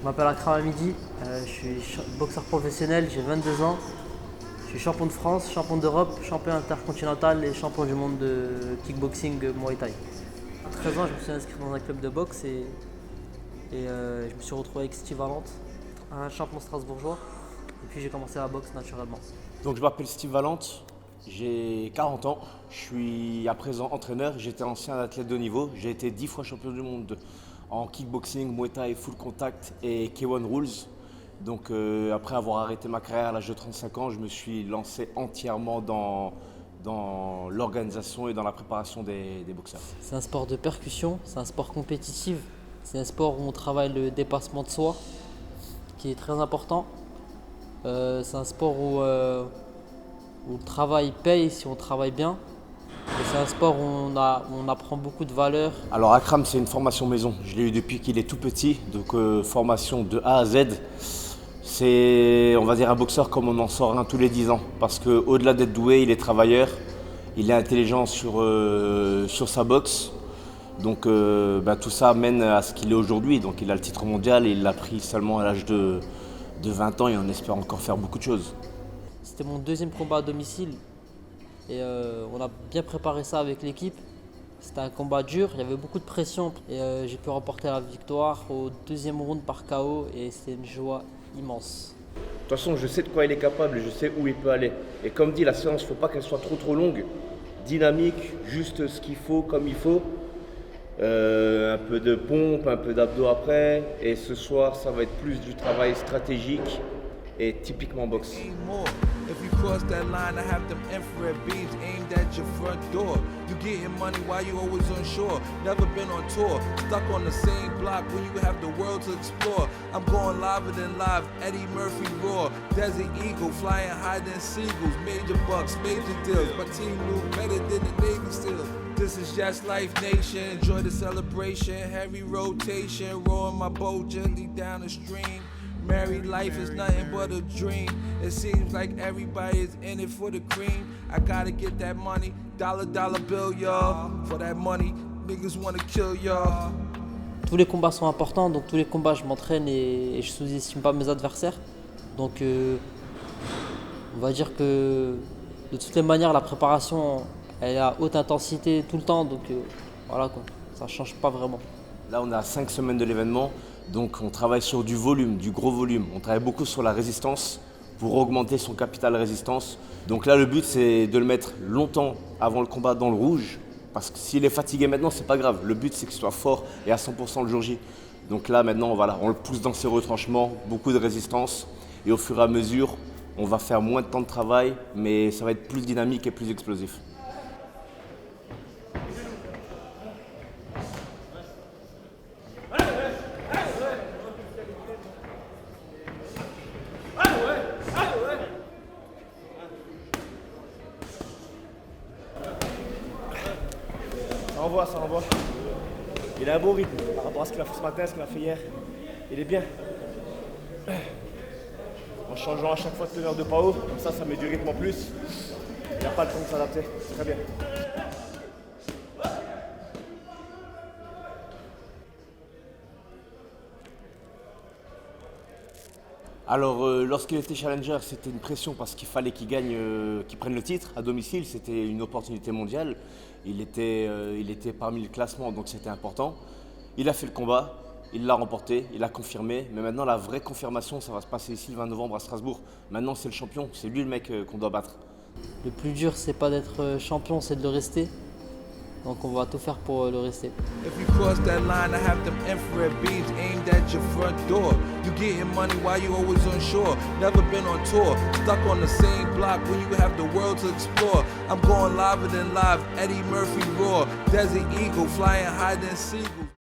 m'appelle Akram Hamidi, je suis boxeur professionnel, j'ai 22 ans. Je suis champion de France, champion d'Europe, champion intercontinental et champion du monde de kickboxing Muay Thai. À 13 ans, je me suis inscrit dans un club de boxe et je me suis retrouvé avec Steve Valente, un champion strasbourgeois. Et puis j'ai commencé la boxe naturellement. Donc je m'appelle Steve Valente, j'ai 40 ans, je suis à présent entraîneur, j'étais ancien athlète de haut niveau, j'ai été 10 fois champion du monde en kickboxing, Muay Thai, full contact et K1 Rules. Donc après avoir arrêté ma carrière à l'âge de 35 ans, je me suis lancé entièrement dans l'organisation et dans la préparation des boxeurs. C'est un sport de percussion, c'est un sport compétitif, c'est un sport où on travaille le dépassement de soi, qui est très important. C'est un sport où le travail paye si on travaille bien. Et c'est un sport où on apprend beaucoup de valeurs. Alors Akram, c'est une formation maison. Je l'ai eu depuis qu'il est tout petit, donc formation de A à Z. C'est, on va dire, un boxeur comme on en sort un tous les 10 ans. Parce qu'au-delà d'être doué, il est travailleur, il est intelligent sur sa boxe. Donc tout ça mène à ce qu'il est aujourd'hui. Donc il a le titre mondial et il l'a pris seulement à l'âge de 20 ans et on espère encore faire beaucoup de choses. C'était mon deuxième combat à domicile et on a bien préparé ça avec l'équipe. C'était un combat dur, il y avait beaucoup de pression et j'ai pu remporter la victoire au deuxième round par KO et c'était une joie immense. De toute façon, je sais de quoi il est capable, je sais où il peut aller. Et comme dit, la séance, il ne faut pas qu'elle soit trop longue, dynamique, juste ce qu'il faut, comme il faut. Un peu de pompe, un peu d'abdos après. Et ce soir, ça va être plus du travail stratégique et typiquement boxe. If you cross that line, I have them infrared beams aimed at your front door. You getting money while you always unsure. Never been on tour, stuck on the same block when you have the world to explore. I'm going liver than live, Eddie Murphy roar. Desert Eagle flying higher than seagulls. Major bucks, major deals. My team knew better than the Navy SEALs. This is just Life Nation. Enjoy the celebration, heavy rotation. Rowing my boat gently down the stream. Married life is nothing but a dream. It seems like everybody is in it for the cream. I gotta get that money, dollar bill, y'all. For that money, niggas wanna kill y'all. Tous les combats sont importants, donc tous les combats je m'entraîne et je sous-estime pas mes adversaires. Donc on va dire que de toutes les manières la préparation elle est à haute intensité tout le temps, donc voilà quoi, ça change pas vraiment. Là on est à 5 semaines de l'événement. Donc on travaille sur du volume, du gros volume. On travaille beaucoup sur la résistance pour augmenter son capital résistance. Donc là le but c'est de le mettre longtemps avant le combat dans le rouge. Parce que s'il est fatigué maintenant, c'est pas grave. Le but c'est qu'il soit fort et à 100% le jour J. Donc là maintenant on le pousse dans ses retranchements, beaucoup de résistance. Et au fur et à mesure, on va faire moins de temps de travail, mais ça va être plus dynamique et plus explosif. Ça renvoie. Il a un beau rythme par rapport à ce qu'il a fait ce matin, ce qu'il a fait hier. Il est bien. En changeant à chaque fois de teneur de pas haut, comme ça met du rythme en plus. Il n'a pas le temps de s'adapter. C'est très bien. Alors, lorsqu'il était challenger, c'était une pression parce qu'il fallait qu'il gagne, qu'il prenne le titre à domicile. C'était une opportunité mondiale. Il était parmi le classement, donc c'était important. Il a fait le combat, il l'a remporté, il a confirmé. Mais maintenant, la vraie confirmation, ça va se passer ici le 20 novembre à Strasbourg. Maintenant, c'est le champion, c'est lui le mec qu'on doit battre. Le plus dur, c'est pas d'être champion, c'est de le rester. Donc on va tout faire pour le rester. If you cross that line, I have them infrared beams aimed at your front door. You getting money while you always unsure. Never been on tour, stuck on the same block when you have the world to explore. I'm going liver than live, Eddie Murphy roar. Desert Eagle flying higher than seagulls.